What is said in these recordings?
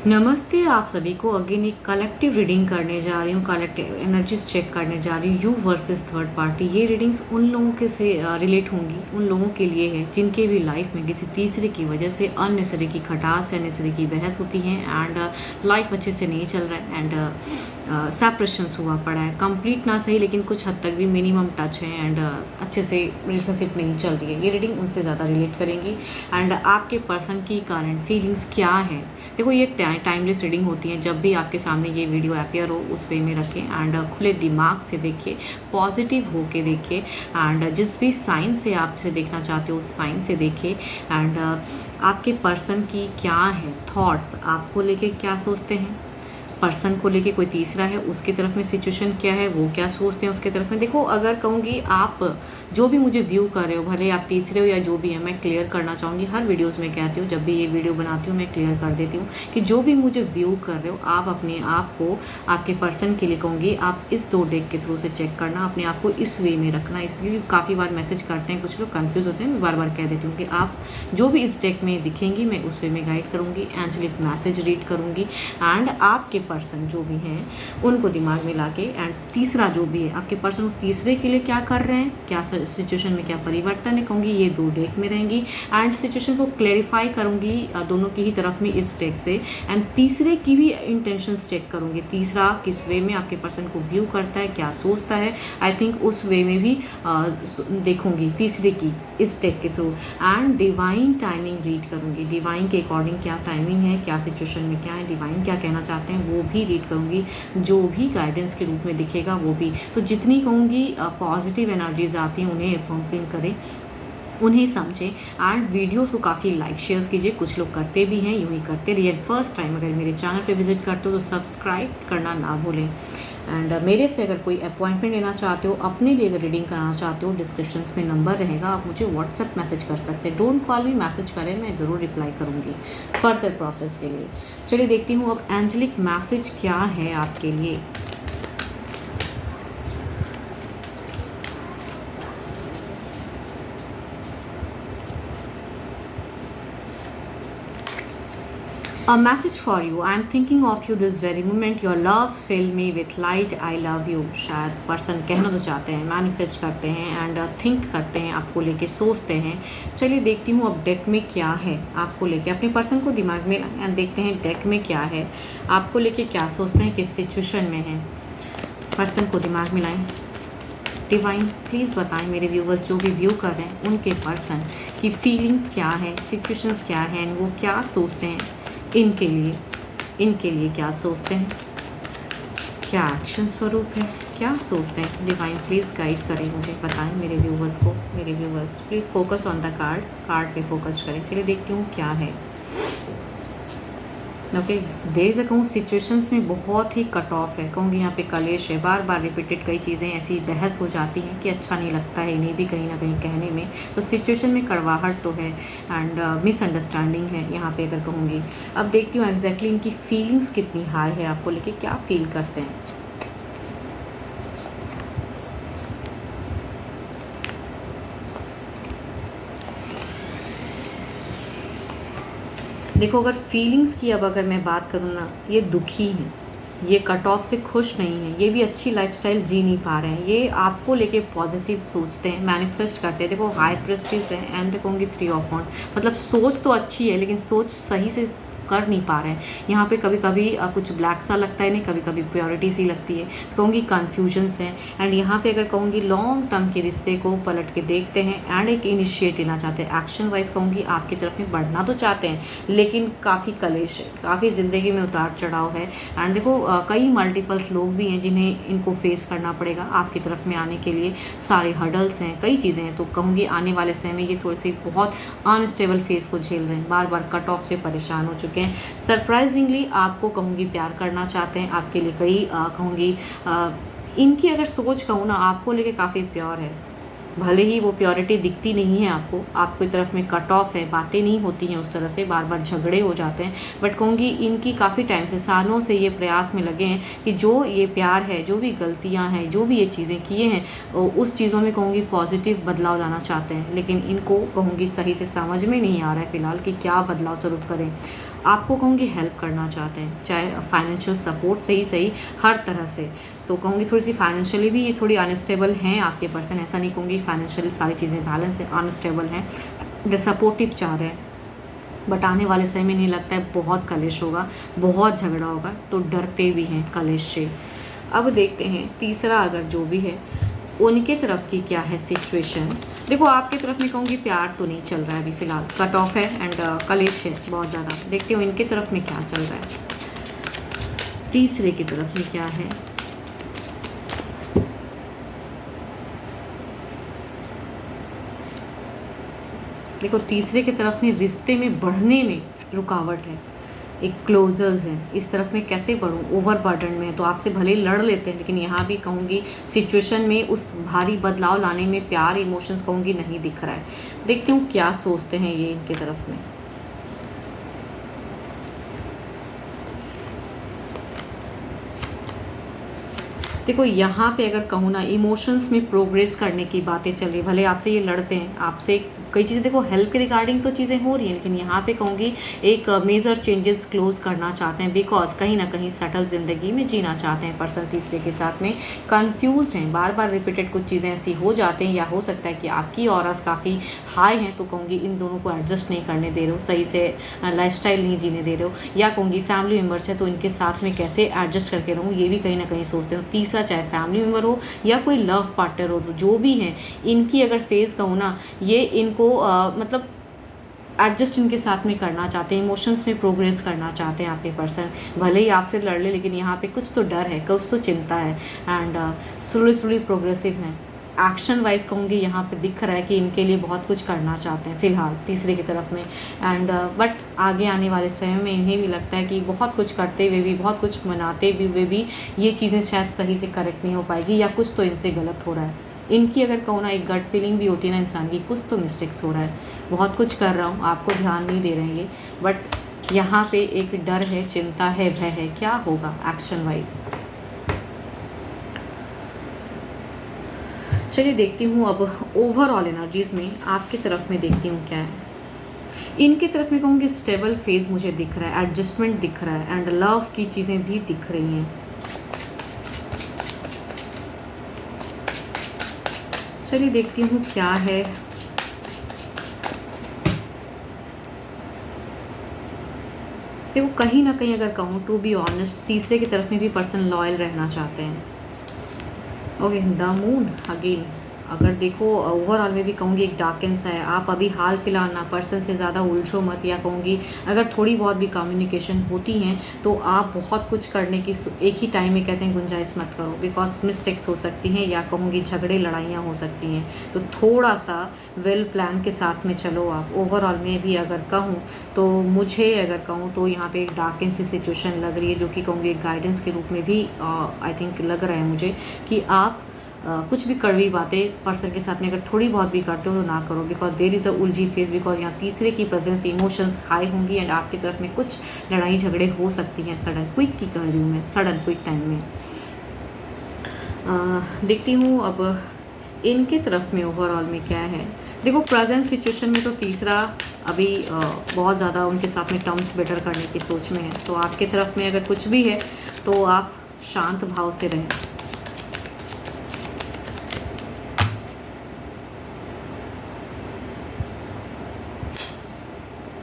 नमस्ते आप सभी को। अगेन एक कलेक्टिव रीडिंग करने जा रही हूँ, कलेक्टिव एनर्जीज चेक करने जा रही हूँ। You versus third party. ये रीडिंग्स उन लोगों के से रिलेट होंगी, उन लोगों के लिए है जिनके भी लाइफ में किसी तीसरे की वजह से अननेसरी की खटास या नेसरी की बहस होती है एंड लाइफ अच्छे से नहीं चल रहा है एंड सेपरेशंस हुआ पड़ा है। कंप्लीट ना सही लेकिन कुछ हद तक भी मिनिमम टच है एंड अच्छे से रिलेशनशिप नहीं चल रही है। ये रीडिंग उनसे ज़्यादा रिलेट करेंगी एंड आपके पर्सन की करंट फीलिंग्स क्या है। देखो ये टाइमलेस रीडिंग होती है। जब भी आपके सामने ये वीडियो अपेयर हो उस वे में रखें एंड खुले दिमाग से देखिए, पॉजिटिव होके देखिए एंड जिस भी साइन से आप इसे देखना चाहते हो उस साइन से देखिए एंड आपके पर्सन की क्या है थॉट्स, आपको लेके क्या सोचते हैं, पर्सन को लेके कोई तीसरा है उसकी तरफ में सिचुएशन क्या है, वो क्या सोचते हैं उसके तरफ में। देखो अगर कहूँगी आप जो भी मुझे व्यू कर रहे हो, भले आप तीसरे हो या जो भी है, मैं क्लियर करना चाहूँगी। हर वीडियोस में कहती हूँ, जब भी ये वीडियो बनाती हूँ मैं क्लियर कर देती हूँ कि जो भी मुझे व्यू कर रहे हो आप अपने आप को आपके पर्सन के लिए कहूँगी आप इस 2 डेक के थ्रू से चेक करना, अपने आप को इस वे में रखना। इसमें भी काफ़ी बार मैसेज करते हैं कुछ लोग, कन्फ्यूज़ होते हैं। मैं बार बार कह देती हूँ कि आप जो भी इस डेक में दिखेंगी मैं उस वे में गाइड करूँगी, एंजेलिक मैसेज रीड करूँगी एंड आपके पर्सन जो भी हैं उनको दिमाग में लाके एंड तीसरा जो भी है आपके पर्सन तीसरे के लिए क्या कर रहे हैं, क्या सिचुएशन में क्या परिवर्तन है, कहूँगी ये 2 डेक में रहेंगी एंड सिचुएशन को क्लेरिफाई करूँगी दोनों की ही तरफ में इस डेक से एंड तीसरे की भी इंटेंशंस चेक करूँगी। तीसरा किस वे में आपके पर्सन को व्यू करता है, क्या सोचता है, आई थिंक उस वे में भी देखूँगी तीसरे की इस डेक के through and divine timing read करूँगी। डिवाइन के अकॉर्डिंग क्या टाइमिंग है, क्या सिचुएशन में क्या है, डिवाइन क्या कहना चाहते हैं वो भी रीड करूँगी। जो भी गाइडेंस के रूप में दिखेगा वो भी, तो जितनी कहूँगी पॉजिटिव एनर्जीज आती हैं उन्हें फॉर्म करें, उन्हें समझें एंड वीडियोस को काफ़ी लाइक शेयर कीजिए। कुछ लोग करते भी हैं, यूँ ही करते रहिए। फर्स्ट टाइम अगर मेरे चैनल पे विजिट करते हो तो सब्सक्राइब करना ना भूलें एंड मेरे से अगर कोई अपॉइंटमेंट लेना चाहते हो, अपने लिए अगर रीडिंग कराना चाहते हो, डिस्क्रिप्शंस में नंबर रहेगा, आप मुझे व्हाट्सएप मैसेज कर सकते हैं। डोंट कॉल मी, मैसेज करें, मैं ज़रूर रिप्लाई करूँगी फर्दर प्रोसेस के लिए। चलिए देखती हूँ अब एंजेलिक मैसेज क्या है आपके लिए। A message for you. I am thinking of you this very moment. Your loves fill me with light. I love you. शायद पर्सन कहना तो चाहते हैं, मैनिफेस्ट करते हैं एंड थिंक करते हैं, आपको लेके सोचते हैं। चलिए देखती हूँ अब डेक में क्या है आपको लेके। अपने पर्सन को दिमाग में एंड देखते हैं डेक में क्या है आपको लेके, क्या सोचते हैं, किस सिचुएशन में है। पर्सन को दिमाग में लाएं। डिवाइन प्लीज़ बताएं मेरे व्यूवर्स जो भी व्यू कर रहे हैं उनके पर्सन की फीलिंग्स क्या है, सिचुएशंस क्या हैं, वो क्या सोचते हैं इनके लिए क्या सोचते हैं, क्या एक्शन स्वरूप है, क्या सोचते हैं। डिवाइन प्लीज़ गाइड करें, मुझे बताएं मेरे व्यूवर्स को। मेरे viewers please focus on the card पे फोकस करें। चलिए देखती हूँ क्या है। ओके, दे सकूँ सिचुएशंस में बहुत ही कट ऑफ है, कहूँगी यहाँ पे कलेश है, बार बार रिपीटेड कई चीज़ें ऐसी बहस हो जाती हैं कि अच्छा नहीं लगता है इन्हें भी कहीं ना कहीं कहने में। तो सिचुएशन में कड़वाहट तो है एंड मिसअंडरस्टैंडिंग है यहाँ पे अगर कहूँगी। अब देखती हूँ एग्जैक्टली इनकी फीलिंग्स कितनी हाई है आपको लेके, क्या फील करते हैं। देखो अगर फीलिंग्स की अब अगर मैं बात करूँ ना, ये दुखी हैं, ये कट ऑफ से खुश नहीं है, ये भी अच्छी लाइफस्टाइल जी नहीं पा रहे हैं, ये आपको लेके पॉजिटिव सोचते हैं, मैनिफेस्ट करते हैं। देखो हाई प्रेस्टीज है एंड कहूँगी 3 ऑफ वांड, मतलब सोच तो अच्छी है लेकिन सोच सही से कर नहीं पा रहे हैं। यहाँ पे कभी कभी कुछ ब्लैक सा लगता है, नहीं कभी कभी प्योरिटी सी लगती है, तो कहूँगी कन्फ्यूजन्स हैं एंड यहाँ पे अगर कहूँगी लॉन्ग टर्म के रिश्ते को पलट के देखते हैं एंड एक इनिशिएट लेना चाहते हैं। एक्शन वाइज कहूँगी आपकी तरफ में बढ़ना तो चाहते हैं लेकिन काफ़ी कलेश है, काफ़ी ज़िंदगी में उतार चढ़ाव है एंड देखो कई मल्टीपल्स लोग भी हैं जिन्हें इनको फेस करना पड़ेगा आपकी तरफ में आने के लिए। सारे हडल्स हैं, कई चीज़ें हैं, तो कहूँगी आने वाले समय में ये थोड़ी सी बहुत अनस्टेबल फेस को झेल रहे हैं, बार बार कट ऑफ से परेशान हो चुके हैं। सरप्राइजिंगली आपको कहूँगी प्यार करना चाहते हैं, आपके लिए कई कहूँगी इनकी अगर सोच कहूँ ना आपको लेके काफ़ी प्योर है, भले ही वो प्योरिटी दिखती नहीं है आपको, आपकी तरफ में कट ऑफ है, बातें नहीं होती हैं उस तरह से, बार बार झगड़े हो जाते हैं। बट कहूँगी इनकी काफ़ी टाइम से, सालों से ये प्रयास में लगे हैं कि जो ये प्यार है, जो भी गलतियाँ हैं, जो भी ये चीज़ें किए हैं उस चीज़ों में कहूँगी पॉजिटिव बदलाव लाना चाहते हैं, लेकिन इनको कहूँगी सही से समझ में नहीं आ रहा है फ़िलहाल कि क्या बदलाव स्वरूप करें। आपको कहूँगी हेल्प करना चाहते हैं, चाहे फाइनेंशियल सपोर्ट से ही सही, हर तरह से। तो कहूँगी थोड़ी सी फाइनेंशियली भी ये थोड़ी अनस्टेबल हैं आपके पर्सन, ऐसा नहीं कहूँगी, फाइनेंशियली सारी चीज़ें बैलेंस है, अनस्टेबल हैं, सपोर्टिव चाह रहे हैं, बट आने वाले समय में नहीं लगता है बहुत कलेश होगा, बहुत झगड़ा होगा, तो डरते भी हैं कलेश से। अब देखते हैं तीसरा अगर जो भी है उनके तरफ की क्या है सिचुएशन। देखो आपकी तरफ में कहूँगी प्यार तो नहीं चल रहा है अभी फ़िलहाल, कट ऑफ है एंड कलेश है बहुत ज़्यादा। देखते हो इनके तरफ में क्या चल रहा है, तीसरे की तरफ में क्या है। देखो तीसरे की तरफ में रिश्ते में बढ़ने में रुकावट है, एक क्लोजर्स हैं, इस तरफ में कैसे बढ़ूँ, ओवरबर्डन में। तो आपसे भले ही लड़ लेते हैं, लेकिन यहाँ भी कहूँगी सिचुएशन में उस भारी बदलाव लाने में प्यार इमोशंस कहूँगी नहीं दिख रहा है। देखती हूँ क्या सोचते हैं ये इनके तरफ में। देखो यहाँ पे अगर कहूँ ना, इमोशंस में प्रोग्रेस करने की बातें चल रही, भले आपसे ये लड़ते हैं, आपसे कई चीज़ें, देखो हेल्प के रिगार्डिंग तो चीज़ें हो रही हैं, लेकिन यहाँ पे कहूँगी एक मेजर चेंजेस क्लोज करना चाहते हैं, बिकॉज कहीं ना कहीं सेटल ज़िंदगी में जीना चाहते हैं पर्सन तीसरे के साथ में। कंफ्यूज हैं, बार बार रिपीटेड कुछ चीज़ें ऐसी हो जाते हैं, या हो सकता है कि आपकी ऑरास काफ़ी हाई हैं, तो कहूँगी इन दोनों को एडजस्ट नहीं करने दे रहे हो, सही से लाइफस्टाइल नहीं जीने दे रहे हो, या कहूँगी फैमिली मेम्बर्स है तो इनके साथ में कैसे एडजस्ट करके रहूँ, ये भी कहीं ना कहीं सोचते हो। तीसरा चाहे फैमिली मेम्बर हो या कोई लव पार्टनर हो, तो जो भी हैं इनकी अगर फेस कहूँ ना, ये इनको मतलब एडजस्ट इनके साथ में करना चाहते हैं, इमोशंस में प्रोग्रेस करना चाहते हैं आपके पर्सन। भले ही आपसे लड़ ले, लेकिन यहाँ पे कुछ तो डर है, कुछ तो चिंता है, एंड स्लोली प्रोग्रेसिव हैं। एक्शन वाइज कहूँगी यहाँ पे दिख रहा है कि इनके लिए बहुत कुछ करना चाहते हैं फ़िलहाल तीसरे की तरफ में, एंड बट आगे आने वाले समय में इन्हें भी लगता है कि बहुत कुछ करते हुए भी, बहुत कुछ मनाते हुए भी ये चीज़ें शायद सही से करेक्ट नहीं हो पाएगी, या कुछ तो इनसे गलत हो रहा है। इनकी अगर कहूँ ना, एक गट फीलिंग भी होती है ना इंसान की, कुछ तो मिस्टेक्स हो रहा है, बहुत कुछ कर रहा हूँ, आपको ध्यान नहीं दे रहे हैं ये, बट यहाँ पे एक डर है, चिंता है, भय है, क्या होगा एक्शन वाइज। चलिए देखती हूँ अब ओवरऑल एनर्जीज में आपकी तरफ में देखती हूँ क्या है। इनकी तरफ में कहूँगी स्टेबल फेज मुझे दिख रहा है, एडजस्टमेंट दिख रहा है, एंड लव की चीज़ें भी दिख रही हैं। चलिए देखती हूँ क्या है। देखो कहीं ना कहीं अगर कहूँ टू बी ऑनेस्ट, तीसरे की तरफ में भी पर्सन लॉयल रहना चाहते हैं। ओके, द मून अगेन, अगर देखो ओवरऑल में भी कहूँगी एक डार्केंस है। आप अभी हाल फिलहाल ना पर्सन से ज़्यादा उलझो मत, या कहूँगी अगर थोड़ी बहुत भी कम्युनिकेशन होती हैं तो आप बहुत कुछ करने की एक ही टाइम में कहते हैं गुंजाइश मत करो, बिकॉज मिस्टेक्स हो सकती हैं, या कहूँगी झगड़े लड़ाइयाँ हो सकती हैं। तो थोड़ा सा वेल प्लान के साथ में चलो आप। ओवरऑल में भी अगर कहूँ तो मुझे अगर कहूँ तो यहाँ पे एक डार्केंस सी सिचुएशन लग रही है, जो कि कहूँगी एक गाइडेंस के रूप में भी आई थिंक लग रहा है मुझे, कि आप कुछ भी कड़वी बातें पर्सन के साथ में अगर थोड़ी बहुत भी करते हो तो ना करो, बिकॉज देर इज़ अ उलझी फेस, बिकॉज यहाँ तीसरे की प्रेजेंस, इमोशंस हाई होंगी, एंड आपकी तरफ में कुछ लड़ाई झगड़े हो सकती हैं सडन क्विक की कह रही हूँ मैं, सडन क्विक टाइम में। देखती हूँ अब इनके तरफ में ओवरऑल में क्या है। देखो प्रेजेंट सिचुएशन में तो तीसरा अभी बहुत ज़्यादा उनके साथ में टर्म्स बेटर करने की सोच में है, तो आपके तरफ में अगर कुछ भी है तो आप शांत भाव से रहें।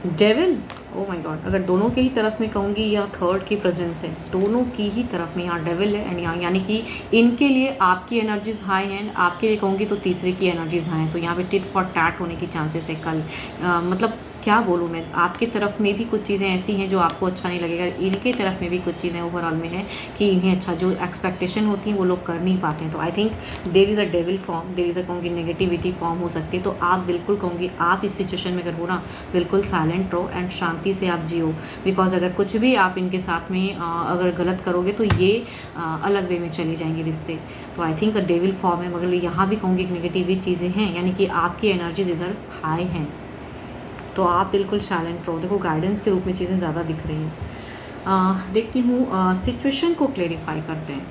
डेविल, ओ माय गॉड, अगर दोनों के ही तरफ में कहूँगी या थर्ड की प्रेजेंस है, दोनों की ही तरफ में यहाँ डेविल है, एंड यहाँ यानी कि इनके लिए आपकी एनर्जीज हाई हैं, आपके लिए कहूँगी तो तीसरे की एनर्जीज हाई हैं। तो यहाँ पे टिट फॉर टैट होने की चांसेस है कल। मतलब क्या बोलूँ मैं, आपकी तरफ में भी कुछ चीज़ें ऐसी हैं जो आपको अच्छा नहीं लगेगा, इनके तरफ में भी कुछ चीज़ें ओवरऑल में है कि इन्हें अच्छा जो एक्सपेक्टेशन होती हैं वो लोग कर नहीं पाते हैं। तो I think there is a devil form, there is a कहूँगी नेगेटिविटी फॉर्म हो सकती है। तो आप बिल्कुल कहूँगी आप इस सिचुएशन में अगर हो ना, बिल्कुल साइलेंट रहो एंड शांति से आप जियो, बिकॉज अगर कुछ भी आप इनके साथ में अगर गलत करोगे तो ये अलग वे में चले जाएंगे रिश्ते। तो आई थिंक डेविल फॉर्म है, मगर यहाँ भी कहूँगी एक नेगेटिव चीज़ें हैं, यानी कि आपकी एनर्जीज इधर हाई हैं, तो आप बिल्कुल साइलेंट रहो। देखो गाइडेंस के रूप में चीज़ें ज़्यादा दिख रही हैं। देखती हूँ सिचुएशन को क्लेरिफाई करते हैं।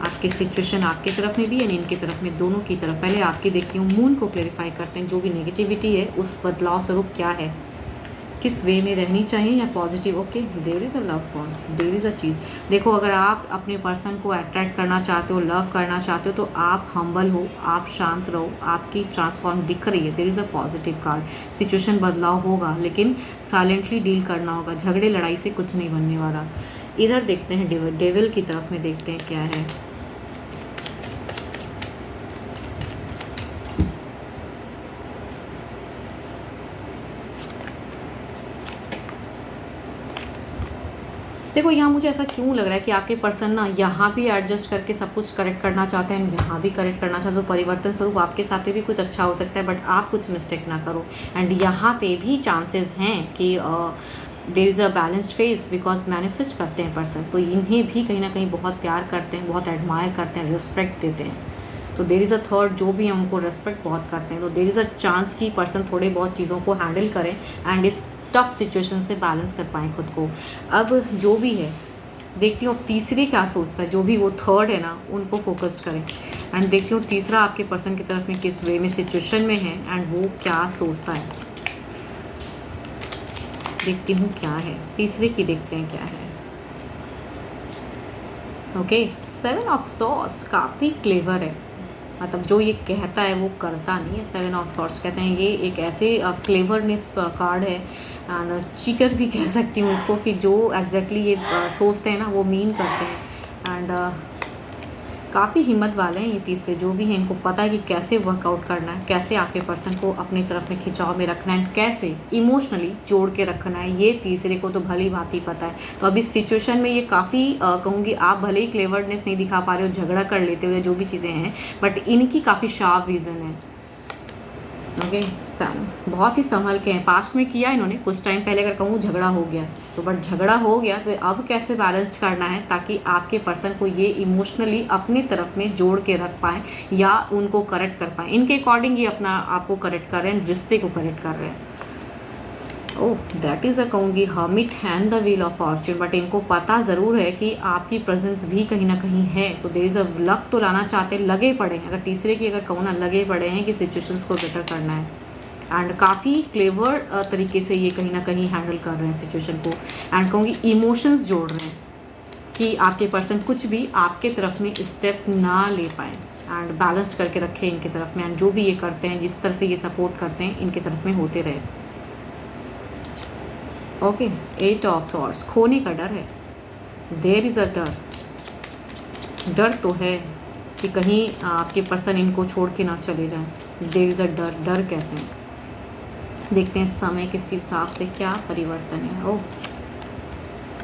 आपकी सिचुएशन आपकी तरफ में भी है, इनकी तरफ में, दोनों की तरफ। पहले आपकी देखती हूँ मून को क्लेरिफाई करते हैं, जो भी नेगेटिविटी है उस बदलाव स्वरूप क्या है। किस वे में रहनी चाहिए या positive. Okay, there is a love bond, there is a चीज़। देखो, अगर आप अपने पर्सन को अट्रैक्ट करना चाहते हो, लव करना चाहते हो, तो आप हम्बल हो, आप शांत रहो, आपकी ट्रांसफॉर्म दिख रही है। There is a positive card. Situation बदलाव होगा, लेकिन साइलेंटली डील करना होगा। झगड़े लड़ाई से कुछ नहीं बनने वाला। इधर देखते हैं डेविल की तरफ में, देखते हैं क्या है। देखो, यहाँ मुझे ऐसा क्यों लग रहा है कि आपके पर्सन ना यहाँ भी एडजस्ट करके सब कुछ करेक्ट करना चाहते हैं, यहाँ भी करेक्ट करना चाहते हो। परिवर्तन स्वरूप आपके साथ भी कुछ अच्छा हो सकता है, बट आप कुछ मिस्टेक ना करो। एंड यहाँ पे भी चांसेस हैं कि there is a balanced face, because manifest करते हैं पर्सन, तो इन्हें भी कहीं ना कहीं बहुत प्यार करते हैं, बहुत एडमायर करते हैं, रिस्पेक्ट देते हैं। तो देर इज़ अ थर्ड, जो भी हम उनको रेस्पेक्ट बहुत करते हैं। तो देर इज़ अ चांस कि पर्सन थोड़े बहुत चीज़ों को हैंडल करें एंड इस टफ सिचुएशन से बैलेंस कर पाएँ खुद को। अब जो भी है, देखती हूँ तीसरे क्या सोचता है। जो भी वो थर्ड है ना, उनको फोकस करें। एंड देखती हूँ तीसरा आपके पर्सन की तरफ में किस वे में सिचुएशन में है एंड वो क्या सोचता है। देखती हूँ क्या है, तीसरे की देखते हैं क्या है। ओके, 7 ऑफ सॉर्ड्स काफ़ी क्लेवर है। मतलब जो ये कहता है वो करता नहीं है। 7 ऑफ सॉर्ड्स कहते हैं ये एक ऐसे क्लेवरनेस कार्ड है, एंड चीटर भी कह सकती हूँ इसको, कि जो एग्जैक्टली ये सोचते हैं ना वो मीन करते हैं। एंड काफ़ी हिम्मत वाले हैं ये तीसरे जो भी हैं। इनको पता है कि कैसे वर्कआउट करना है, कैसे आपके पर्सन को अपनी तरफ में खिंचाव में रखना है, कैसे इमोशनली जोड़ के रखना है, ये तीसरे को तो भली भांति पता है। तो अब इस सिचुएशन में ये काफ़ी कहूँगी, आप भले ही क्लेवरनेस नहीं दिखा पा रहे हो, झगड़ा कर लेते हो या जो भी चीज़ें हैं, बट इनकी काफ़ी शार्प विजन है। ओके, बहुत ही संभल के हैं। पास्ट में किया इन्होंने कुछ टाइम पहले, अगर कहूँ झगड़ा हो गया तो, बट झगड़ा हो गया तो अब कैसे बैलेंस करना है ताकि आपके पर्सन को ये इमोशनली अपनी तरफ में जोड़ के रख पाएँ या उनको करेक्ट कर पाएँ। इनके अकॉर्डिंग ये अपना आपको करेक्ट कर रहे हैं, रिश्ते को करेक्ट कर रहे हैं। ओह, दैट इज़ अ कहूँगी hermit and the wheel of Fortune. But इनको पता ज़रूर है कि आपकी प्रेजेंस भी कहीं ना कहीं है, तो देयर इज़ अ लक तो लाना चाहते, लगे पड़े हैं। अगर तीसरे की अगर कहूँ ना, लगे पड़े हैं कि सिचुएशंस को बेटर करना है। एंड काफ़ी क्लेवर तरीके से ये कहीं ना कहीं हैंडल कर रहे हैं सिचुएशन को। एंड कहूँगी इमोशंस जोड़ रहे हैं कि आपके पर्सन कुछ भी आपके तरफ में स्टेप ना ले पाए, एंड बैलेंस करके रखें इनके तरफ में। एंड जो भी ये करते हैं, जिस तरह से ये सपोर्ट करते हैं, इनके तरफ में होते रहे। ओके, 8 ऑफ सॉर्ड्स, खोने का डर है। देयर इज़ अ डर तो है कि कहीं आपके पर्सन इनको छोड़ के ना चले जाएं। देयर इज़ अ डर कहते हैं। देखते हैं समय के हिसाब से क्या परिवर्तन है। ओह,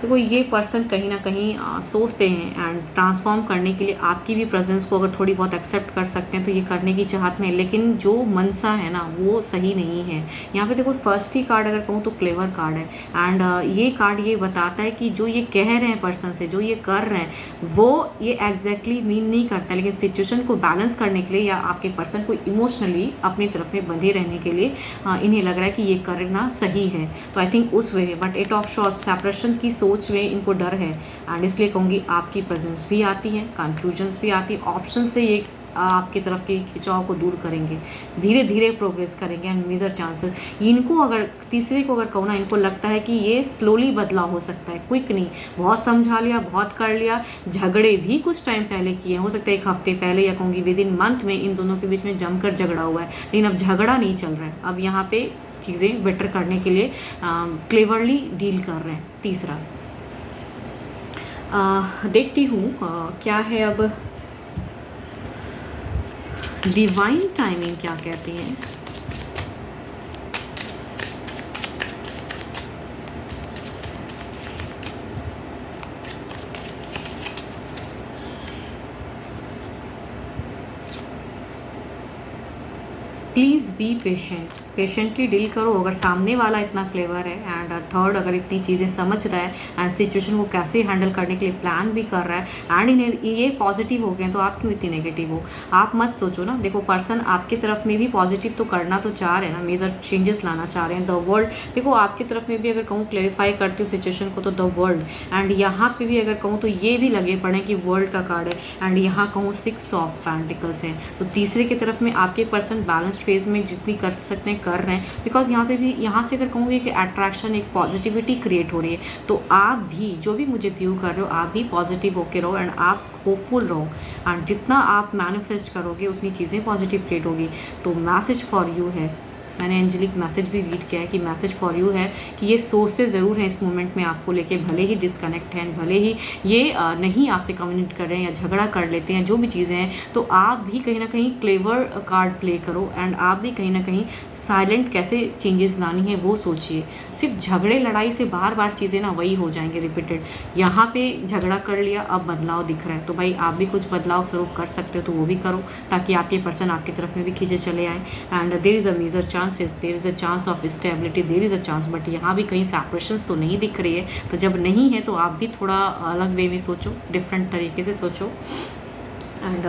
देखो ये पर्सन कहीं ना कहीं सोचते हैं एंड ट्रांसफॉर्म करने के लिए आपकी भी प्रेजेंस को अगर थोड़ी बहुत एक्सेप्ट कर सकते हैं तो ये करने की चाहत में, लेकिन जो मनसा है ना वो सही नहीं है। यहाँ पे देखो फर्स्ट ही कार्ड अगर कहूँ तो क्लेवर कार्ड है। एंड ये कार्ड ये बताता है कि जो ये कह रहे हैं पर्सन से, जो ये कर रहे हैं, वो ये एग्जैक्टली मीन नहीं करता, लेकिन सिचुएशन को बैलेंस करने के लिए या आपके पर्सन को इमोशनली अपनी तरफ में बंधे रहने के लिए इन्हें लग रहा है कि ये करना सही है। तो आई थिंक उस वे है। बट 8 ऑफ सॉर्ड्स, सेपरेशन की सोच में इनको डर है, एंड इसलिए कहूँगी आपकी प्रेजेंस भी आती है, कंक्लूजन्स भी आती है, ऑप्शन से ये आपकी तरफ के खिंचाव को दूर करेंगे, धीरे धीरे प्रोग्रेस करेंगे। एंड मेजर चांसेस इनको, अगर तीसरे को अगर कहूँ ना, इनको लगता है कि ये स्लोली बदलाव हो सकता है, क्विक नहीं। बहुत समझा लिया, बहुत कर लिया, झगड़े भी कुछ टाइम पहले किए, हो सकता है 1 हफ्ते पहले या कहूँगी विद इन मंथ में इन दोनों के बीच में जमकर झगड़ा हुआ है, लेकिन अब झगड़ा नहीं चल रहा है। अब यहाँ पे चीज़ें बेटर करने के लिए क्लेवरली डील कर रहे हैं। तीसरा देखती हूँ क्या है अब। डिवाइन टाइमिंग क्या कहती है। Please be patient, patiently deal करो। अगर सामने वाला इतना क्लेवर है एंड थर्ड अगर इतनी चीज़ें समझ रहा है एंड सिचुएशन को कैसे हैंडल करने के लिए प्लान भी कर रहा है एंड ये पॉजिटिव हो गए, तो आप क्यों इतनी नेगेटिव हो? आप मत सोचो ना, देखो पर्सन आपकी तरफ में भी पॉजिटिव तो करना तो चाह रहे हैं ना, मेजर चेंजेस लाना चाह रहे हैं। द वर्ल्ड, देखो आपकी तरफ में भी अगर कहूँ क्लेरिफाई करती हूँ सिचुएशन को तो द वर्ल्ड, एंड यहाँ पे भी अगर कहूँ तो ये भी लगे पड़े कि वर्ल्ड का कार्ड है एंड यहाँ कहूँ 6 ऑफ पेंटिकल्स है। तो तीसरे की तरफ में आपके पर्सन बैलेंस्ड फेज में जितनी कर सकते हैं कर रहे हैं, बिकॉज यहाँ पे भी यहाँ से अगर कहूँगी कि अट्रैक्शन एक पॉजिटिविटी क्रिएट हो रही है। तो आप भी जो भी मुझे व्यू कर रहे हो आप भी पॉजिटिव होके रहो एंड आप होपफुल रहो एंड जितना आप मैनिफेस्ट करोगे उतनी चीज़ें पॉजिटिव क्रिएट होगी। तो मैसेज फॉर यू है, मैंने एंजेलिक मैसेज भी रीड किया है कि मैसेज फॉर यू है कि ये सोचते ज़रूर हैं इस मोमेंट में आपको लेके, भले ही डिस्कनेक्ट हैं, भले ही ये नहीं आपसे कम्युनिकेट कर रहे हैं या झगड़ा कर लेते हैं, जो भी चीज़ें हैं, तो आप भी कहीं ना कहीं क्लेवर कार्ड प्ले करो एंड आप भी कहीं ना कहीं साइलेंट कैसे चेंजेस लानी है वो सोचिए। सिर्फ झगड़े लड़ाई से बार बार चीज़ें ना वही हो जाएंगे रिपीटेड। यहाँ पे झगड़ा कर लिया, अब बदलाव दिख रहा है, तो भाई आप भी कुछ बदलाव स्वरूप कर सकते हो तो वो भी करो ताकि आपके पर्सन आपकी तरफ में भी खींचे चले आए। And there is a major chances, there is a chance of stability, there is a chance, but यहाँ भी कहीं सेपरेशंस तो नहीं दिख रही है। तो जब नहीं है तो आप भी थोड़ा अलग वे में सोचो, डिफरेंट तरीके से सोचो एंड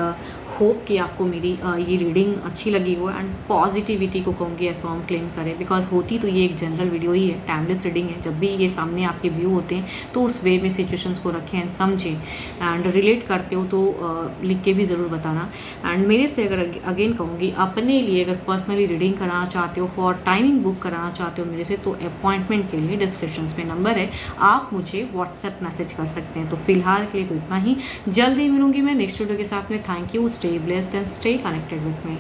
होप कि आपको मेरी ये रीडिंग अच्छी लगी हो एंड पॉजिटिविटी को कहूँगी अफर्म क्लेम करें, बिकॉज होती तो ये एक जनरल वीडियो ही है, टाइमलेस रीडिंग है। जब भी ये सामने आपके व्यू होते हैं तो उस वे में सिचुएशंस को रखें एंड समझें एंड रिलेट करते हो तो लिख के भी ज़रूर बताना। एंड मेरे से अगर अगेन कहूँगी अपने लिए अगर पर्सनली रीडिंग कराना चाहते हो, फॉर टाइमिंग बुक कराना चाहते हो मेरे से, तो अपॉइंटमेंट के लिए डिस्क्रिप्शन में नंबर है, आप मुझे व्हाट्सएप मैसेज कर सकते हैं। तो फिलहाल के लिए तो इतना ही, जल्दी मिलूंगी मैं नेक्स्ट वीडियो के साथ में। Thank you, stay blessed and stay connected with me.